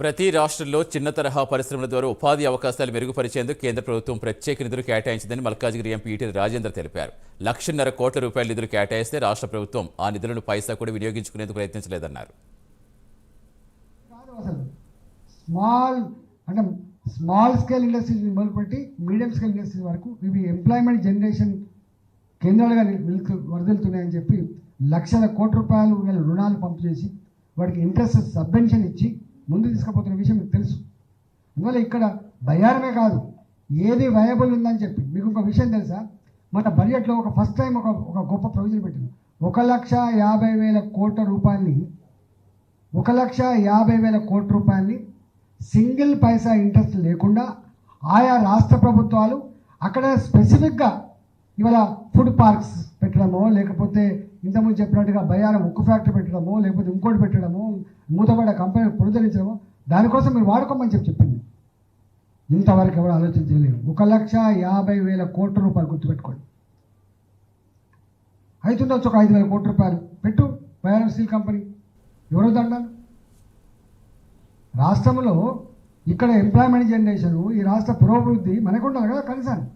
ప్రతి రాష్ట్రంలో చిన్న తరహా పరిశ్రమల ద్వారా ఉపాధి అవకాశాలు మెరుగుపరిచేందుకు కేంద్ర ప్రభుత్వం ప్రత్యేక నిధులు కేటాయించిందని మల్కాజిగిరి ఎంపీ ఈటెల రాజేందర్ తెలిపారు. 1,50,000 కోట్ల రూపాయల నిధులు కేటాయిస్తే రాష్ట్ర ప్రభుత్వం ఆ నిధులను పైసా కూడా వినియోగించుకునేందుకు ప్రయత్నించలేదన్నారు. స్మాల్ స్కేల్ ఇండస్ట్రీస్ మొదలుపెట్టి మీడియం స్కేల్ ఇండస్ట్రీస్ వరకు ఇవి ఎంప్లాయ్మెంట్ జనరేషన్ కేంద్రాలుగా వరదలుతున్నాయని చెప్పి 1,00,000 కోట్ల రూపాయలు రుణాలు పంపు చేసి వాటికి ఇంట్రెస్ట్ సబ్వెన్షన్ ఇచ్చి ముందు తీసుకుపోతున్న విషయం మీకు తెలుసు. అందువల్ల ఇక్కడ బయారమే కాదు, ఏది వయబుల్ ఉందని చెప్పి మీకు ఒక విషయం తెలుసా, మన బడ్జెట్లో ఫస్ట్ టైం ఒక గొప్ప ప్రొవిజన్ పెట్టింది. 1,50,000 కోట్ల రూపాయలని 1,50,000 కోట్ల రూపాయలని సింగిల్ పైసా ఇంట్రెస్ట్ లేకుండా ఆయా రాష్ట్ర ప్రభుత్వాలు అక్కడ స్పెసిఫిక్గా ఇవాళ ఫుడ్ పార్క్స్ పెట్టడమో, లేకపోతే ఇంతకుముందు చెప్పినట్టుగా బయారం ఉక్కు ఫ్యాక్టరీ పెట్టడమో, లేకపోతే ఇంకోటి పెట్టడమో, మూతపడ్డ కంపెనీ పునరుద్ధరించడమో, దానికోసం మీరు వాడుకోమని చెప్పింది. ఇంతవరకు ఎవరు ఆలోచన చేయలేదు. 1,50,000 కోట్ల రూపాయలు గుర్తుపెట్టుకోండి. అవుతుండొచ్చు ఒక 5,000 కోట్ల రూపాయలు పెట్టు బయారం స్టీల్ కంపెనీ, ఎవరో దండాలు. రాష్ట్రంలో ఇక్కడ ఎంప్లాయ్మెంట్ జనరేషన్, ఈ రాష్ట్ర పురోభివృద్ధి మనకు ఉండాలి కదా కనీసాన్ని.